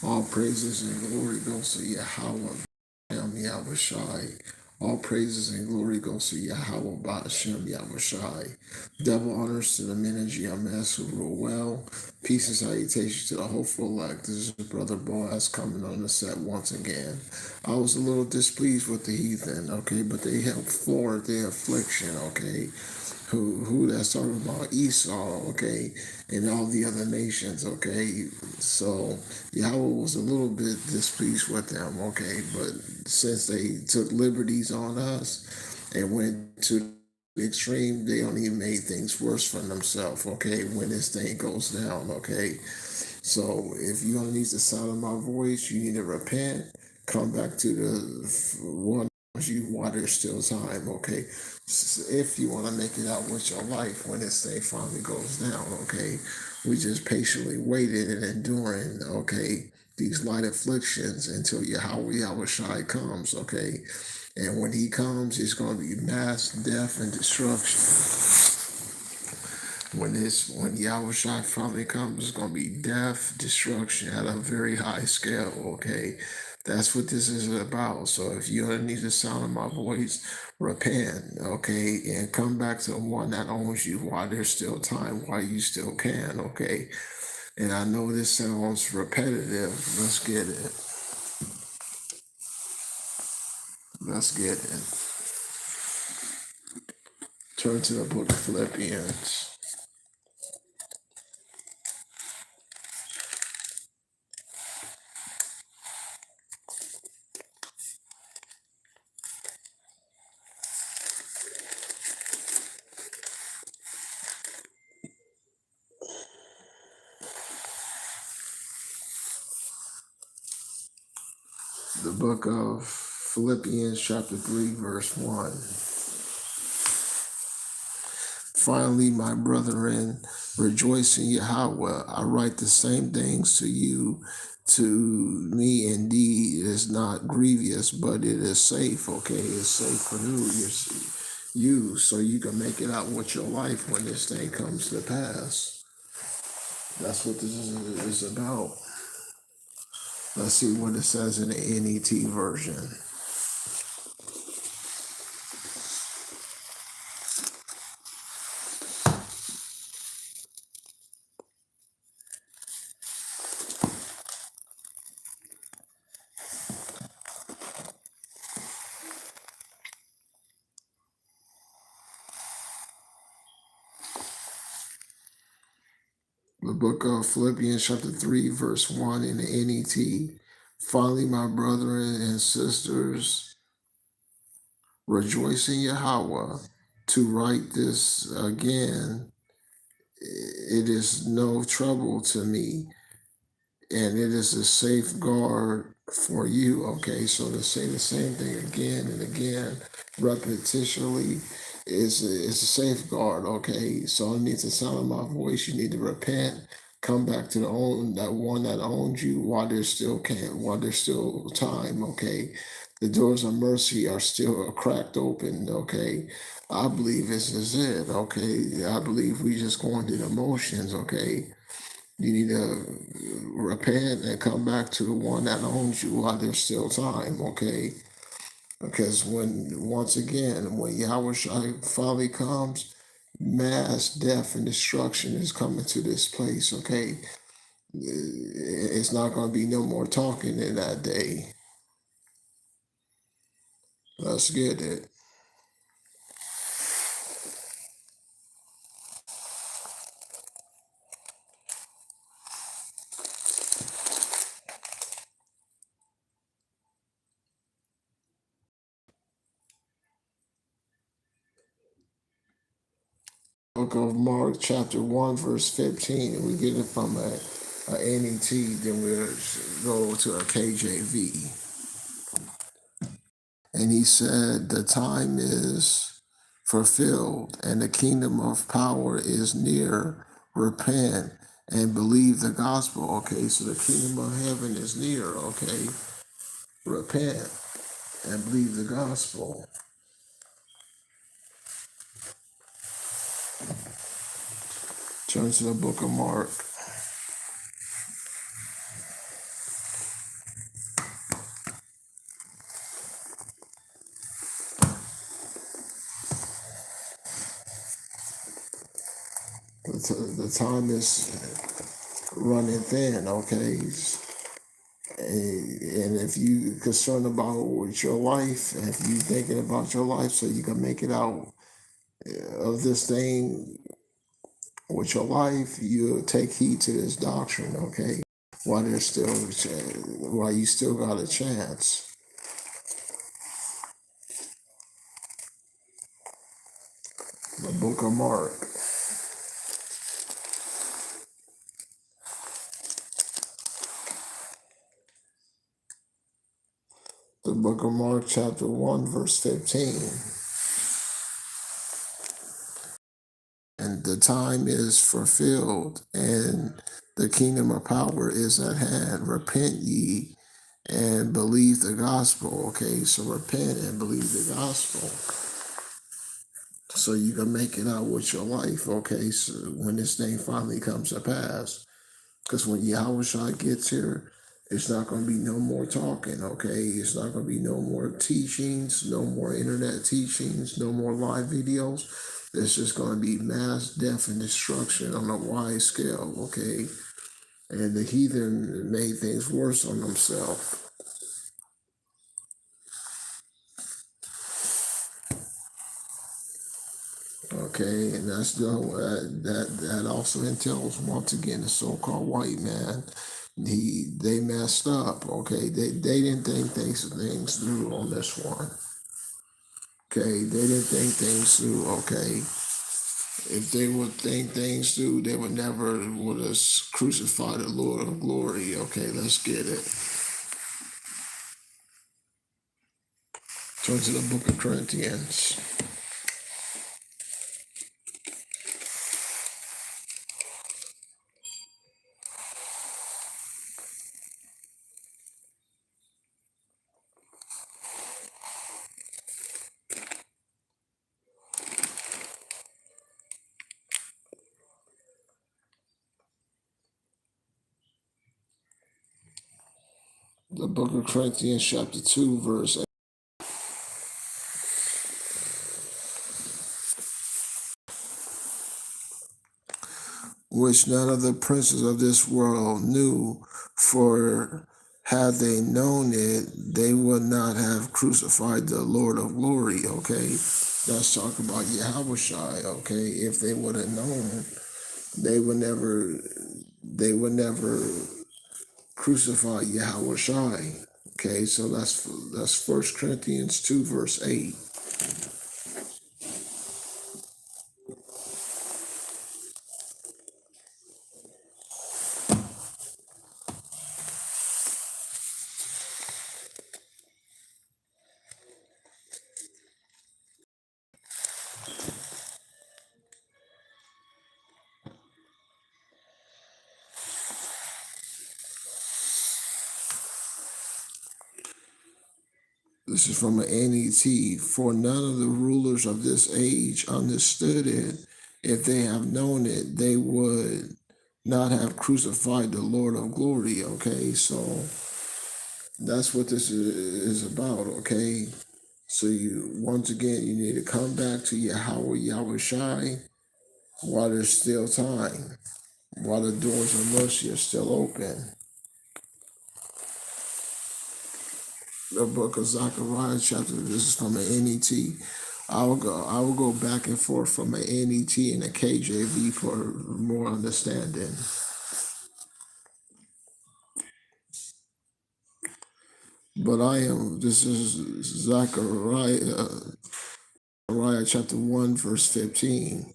All praises and glory goes to Yahweh, Yahweh Shai. All praises and glory goes to Yahweh Ba'ashem Yahweh Shai. Double honors to the men of GMS who rule well. Peace and salutation to the hopeful elect. This is Brother Boaz coming on the set once again. I was a little displeased with the heathen, okay, but they helped forward their affliction, okay. Who that's talking about Esau, okay, and all the other nations, okay. So Yahweh was a little bit displeased with them, okay, but since they took liberties on us and went to the extreme, they only made things worse for themselves, okay, when this thing goes down, okay. So if you're gonna need the sound of my voice, you need to repent, come back to the one you while there's still time, okay? If you want to make it out with your life when this thing finally goes down, okay? We just patiently waited and enduring, okay, these light afflictions until Yahweh Shai comes, okay? And when he comes, it's going to be mass death and destruction. When Yahweh Shai finally comes, it's gonna be death, destruction at a very high scale, okay? That's what this is about. So if you underneath the sound of my voice, repent, okay, and come back to the one that owns you while there's still time, while you still can, okay? And I know this sounds repetitive. Let's get it. Let's get it. Turn to the book of Philippians. The book of Philippians chapter 3, verse 1. Finally, my brethren, rejoice in Yahweh. I write the same things to you. To me, indeed, it is not grievous, but it is safe. Okay, it's safe for you, so you can make it out with your life when this thing comes to pass. That's what this is about. Let's see what it says in the NET version. The book of Philippians chapter 3, verse 1 in the NET. Finally, my brethren and sisters, rejoice in Yahweh. To write this again, it is no trouble to me, and it is a safeguard for you. Okay, so to say the same thing again and again, repetitionally, is a safeguard. Okay, so underneath the sound of my voice, you need to repent, come back to that one that owns you while while there's still time. Okay, the doors of mercy are still cracked open. Okay, I believe this is it. Okay, I believe we just going through the motions. Okay, you need to repent and come back to the one that owns you while there's still time, okay? Because once again, when Yahweh Shai finally comes, mass death and destruction is coming to this place, okay? It's not going to be no more talking in that day. Let's get it. Book of Mark, chapter 1, verse 15, and we get it from a NET, then we'll go to a KJV. And he said, the time is fulfilled and the kingdom of power is near. Repent and believe the gospel. Okay, so the kingdom of heaven is near. Okay, repent and believe the gospel. Turn to the book of Mark. the time is running thin, okay? And if you concerned about with your life, and if you thinking about your life so you can make it out of this thing with your life, you take heed to this doctrine, okay? While there's still, while you still got a chance. The book of Mark. The book of Mark, chapter 1, verse 15. And the time is fulfilled, and the kingdom of power is at hand. Repent ye and believe the gospel. Okay, so repent and believe the gospel, so you can make it out with your life. Okay, so when this thing finally comes to pass, because when Yahushua gets here, it's not going to be no more talking. Okay, it's not going to be no more teachings, no more internet teachings, no more live videos. It's just going to be mass death and destruction on a wide scale. Okay, and the heathen made things worse on themselves. Okay, and that's that also entails once again the so-called white man. They messed up. Okay, they didn't think things through on this one. Okay, they didn't think things through. Okay, if they would think things through, they would never would have crucified the Lord of glory. Okay, let's get it. Turn to the book of Corinthians. The book of Corinthians, chapter 2, verse 8. Which none of the princes of this world knew, for had they known it, they would not have crucified the Lord of glory. Okay, let's talk about Yahushua. Okay, if they would have known, they would never crucify Yahushua. Okay, so that's 1 Corinthians 2, verse 8. This is from an NET. For none of the rulers of this age understood it. If they have known it, they would not have crucified the Lord of glory. Okay, so that's what this is about. Okay, so you once again you need to come back to Yahweh Shai while there's still time, while the doors of mercy are still open. The book of Zechariah chapter. This is from an NET. I will go back and forth from an NET and a KJV for more understanding. But this is Zechariah chapter 1, verse 15.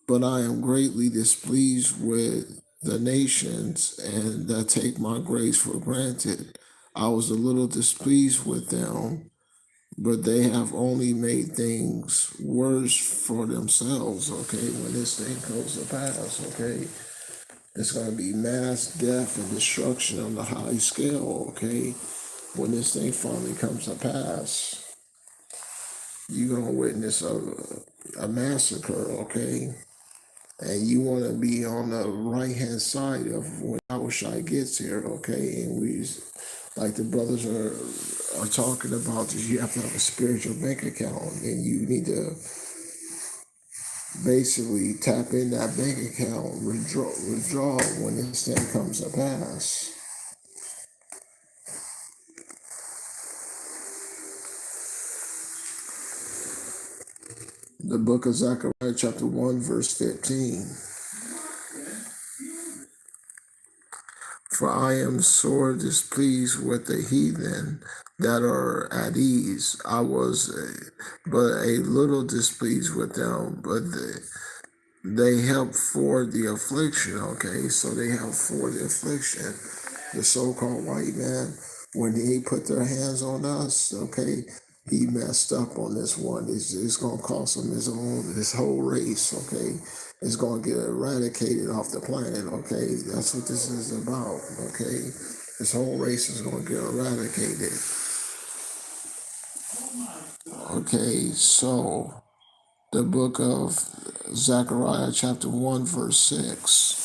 But I am greatly displeased with the nations and that take my grace for granted. I was a little displeased with them, but they have only made things worse for themselves. Okay, when this thing comes to pass, okay, it's going to be mass death and destruction on the high scale. Okay, when this thing finally comes to pass, you're going to witness a massacre. Okay, and you want to be on the right hand side of when Yahushua gets here. Okay, and like the brothers are talking about this, you have to have a spiritual bank account, and you need to basically tap in that bank account, withdraw when this thing comes to pass. The book of Zechariah, chapter 1, verse 15. For I am sore displeased with the heathen that are at ease. I was but a little displeased with them, but they help for the affliction. Okay, so they help for the affliction. The so-called white man, when he put their hands on us, okay, he messed up on this one. It's gonna cost him his whole race. Okay, it's gonna get eradicated off the planet. Okay, that's what this is about. Okay, this whole race is gonna get eradicated. Okay, so the book of Zechariah, chapter 1, verse 6.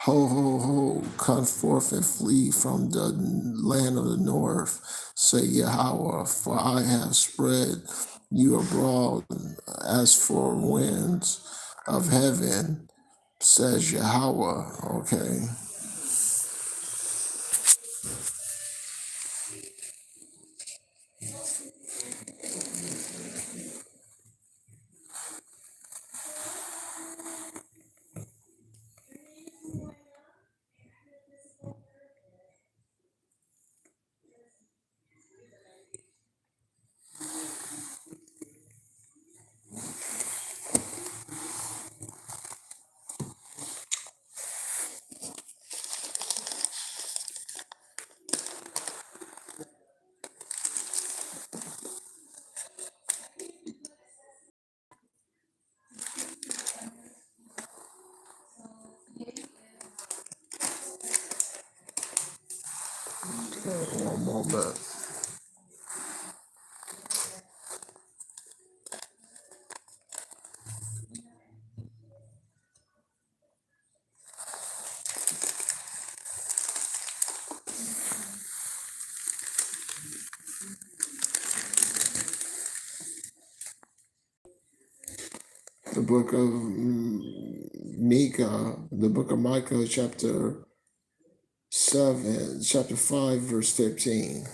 Ho, ho, ho, come forth and flee from the land of the north, say Yahweh, for I have spread you abroad as for winds of heaven, says Yahweh. Okay. One moment. The book of the book of Micah, chapter 5, verse 15.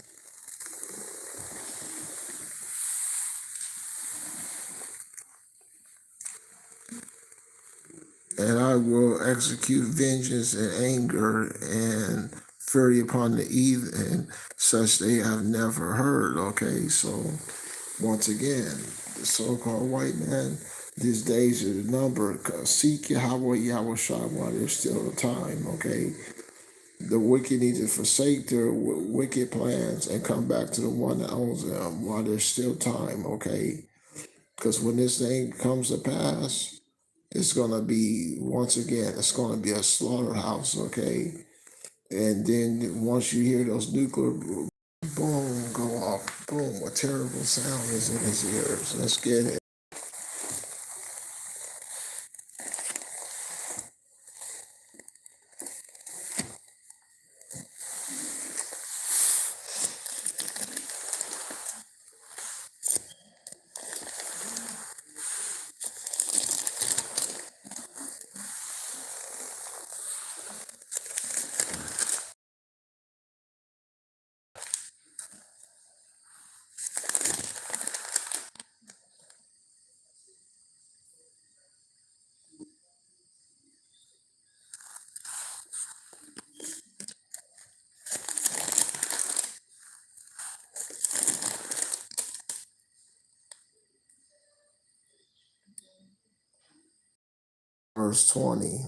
And I will execute vengeance and anger and fury upon the heathen, such they have never heard. Okay, so once again, the so-called white man, these days are numbered. Seek Yahweh, Yahweh Shai while there's still time. Okay, the wicked need to forsake their wicked plans and come back to the one that owns them while there's still time. Okay, because when this thing comes to pass, it's gonna be, once again, it's gonna be a slaughterhouse, okay? And then once you hear those nuclear boom go off, boom, a terrible sound is in his ears. Let's get it. Verse 20,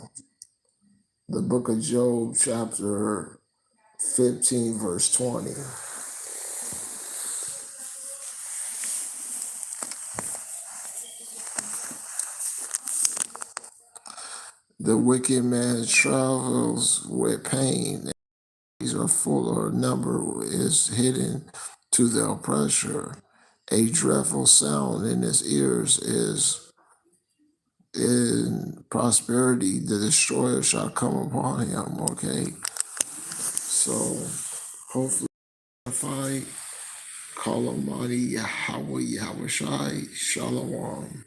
the book of Job, chapter 15, verse 20. The wicked man travels with pain. These are full, or number is hidden to the oppressor. A dreadful sound in his ears is in prosperity. The destroyer shall come upon him. Okay, so hopefully, fight. Call Almighty Yahweh, Yahweh Shai, Shalom.